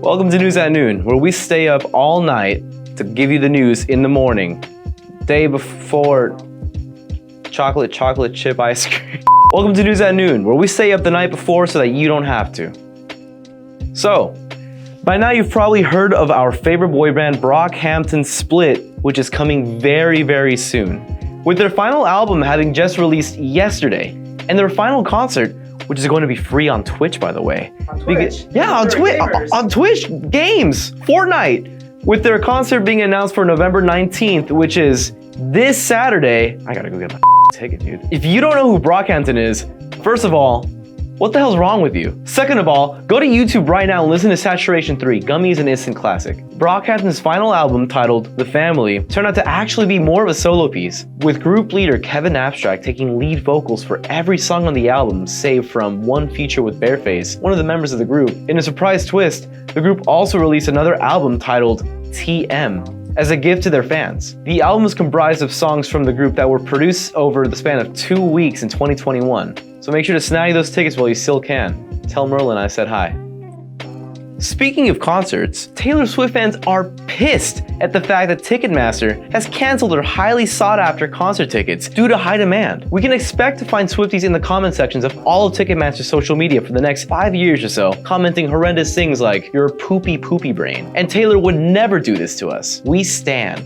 Welcome to News at Noon, where we stay up all night to give you the news in the morning. Day before chocolate chip ice cream. Welcome to News at Noon, where we stay up the night before so that you don't have to. So, by now you've probably heard of our favorite boy band Brockhampton split, which is coming very, very soon. With their final album having just released yesterday, and their final concert, which is going to be free on Twitch, by the way. On Twitch? Yeah, on Twitch games, Fortnite, with their concert being announced for November 19th, which is this Saturday. I gotta go get my ticket, dude. If you don't know who Brockhampton is, first of all, what the hell's wrong with you? Second of all, go to YouTube right now and listen to Saturation 3, Gummy's an instant classic. Brockhampton's final album, titled The Family, turned out to actually be more of a solo piece, with group leader Kevin Abstract taking lead vocals for every song on the album, save from one feature with Bareface, one of the members of the group. In a surprise twist, the group also released another album titled TM, as a gift to their fans. The album is comprised of songs from the group that were produced over the span of 2 weeks in 2021. So make sure to snag those tickets while you still can. Tell Merlin I said hi. Speaking of concerts, Taylor Swift fans are pissed at the fact that Ticketmaster has canceled their highly sought after concert tickets due to high demand. We can expect to find Swifties in the comment sections of all of Ticketmaster's social media for the next 5 years or so, commenting horrendous things like, "You're a poopy brain." And Taylor would never do this to us. We stan.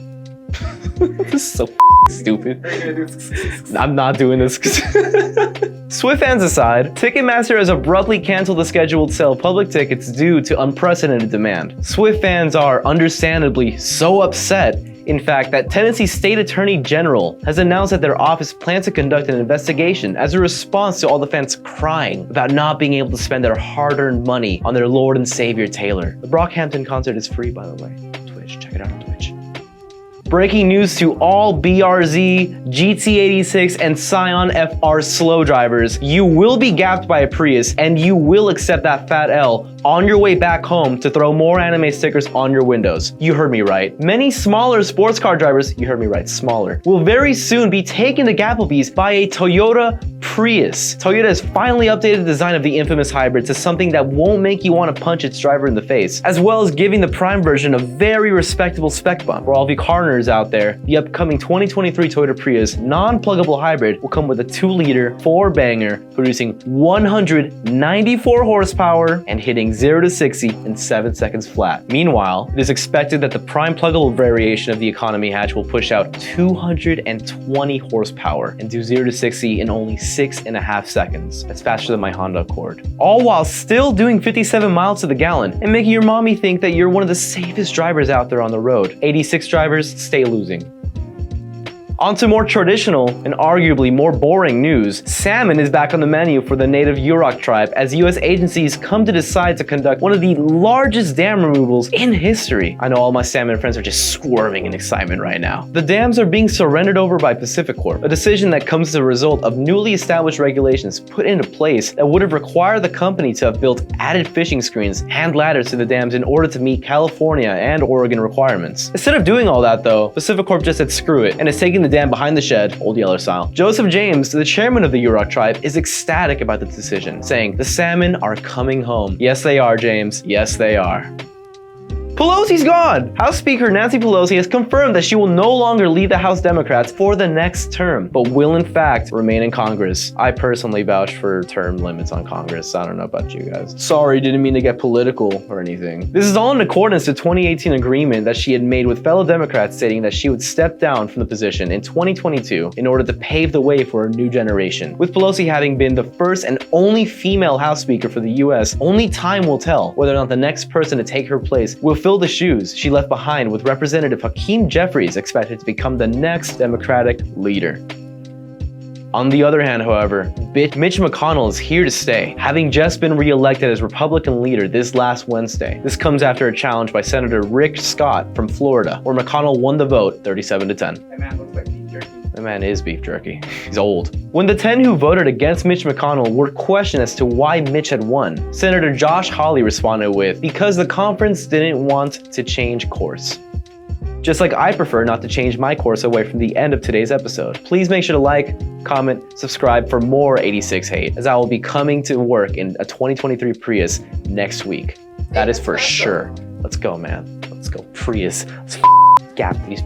This is so stupid. I'm not doing this. Swift fans aside, Ticketmaster has abruptly canceled the scheduled sale of public tickets due to unprecedented demand. Swift fans are understandably so upset, in fact, that Tennessee's State Attorney General has announced that their office plans to conduct an investigation as a response to all the fans crying about not being able to spend their hard-earned money on their Lord and Savior Taylor. The Brockhampton concert is free, by the way, on Twitch. Check it out on Twitch. Breaking news to all BRZ, GT86, and Scion FR slow drivers. You will be gapped by a Prius, and you will accept that fat L on your way back home to throw more anime stickers on your windows. You heard me right. Many smaller sports car drivers, you heard me right, smaller, will very soon be taken to Gapplebee's by a Toyota Prius. Toyota has finally updated the design of the infamous hybrid to something that won't make you want to punch its driver in the face, as well as giving the Prime version a very respectable spec bump. For all of you car nerds out there, the upcoming 2023 Toyota Prius non-pluggable hybrid will come with a 2-liter 4-banger, producing 194 horsepower and hitting 0 to 60 in 7 seconds flat. Meanwhile, it is expected that the Prime pluggable variation of the economy hatch will push out 220 horsepower and do 0 to 60 in only 6.5 seconds. That's faster than my Honda Accord. All while still doing 57 miles to the gallon and making your mommy think that you're one of the safest drivers out there on the road. 86 drivers, stay losing. On to more traditional and arguably more boring news. Salmon is back on the menu for the native Yurok tribe as US agencies come to decide to conduct one of the largest dam removals in history. I know all my salmon friends are just squirming in excitement right now. The dams are being surrendered over by Pacific Corp, a decision that comes as a result of newly established regulations put into place that would have required the company to have built added fishing screens and ladders to the dams in order to meet California and Oregon requirements. Instead of doing all that though, Pacific Corp just said screw it and is taking the dam behind the shed, Old Yeller style. Joseph James, the chairman of the Yurok tribe, is ecstatic about the decision, saying, "The salmon are coming home." Yes, they are, James. Yes, they are. Pelosi's gone! House Speaker Nancy Pelosi has confirmed that she will no longer lead the House Democrats for the next term, but will in fact remain in Congress. I personally vouch for term limits on Congress. I don't know about you guys. Sorry, didn't mean to get political or anything. This is all in accordance to 2018 agreement that she had made with fellow Democrats stating that she would step down from the position in 2022 in order to pave the way for a new generation. With Pelosi having been the first and only female House Speaker for the US, only time will tell whether or not the next person to take her place will fill the shoes she left behind, with Representative Hakeem Jeffries expected to become the next Democratic leader. On the other hand, however, Mitch McConnell is here to stay, having just been re-elected as Republican leader this last Wednesday. This comes after a challenge by Senator Rick Scott from Florida, where McConnell won the vote 37 to 10. That man looks like beef jerky. That man is beef jerky. He's old. When the 10 who voted against Mitch McConnell were questioned as to why Mitch had won, Senator Josh Hawley responded with, "Because the conference didn't want to change course." Just like I prefer not to change my course away from the end of today's episode. Please make sure to like, comment, subscribe for more 86 hate, as I will be coming to work in a 2023 Prius next week. That is for sure. Let's go, man. Let's go, Prius. Let's gap these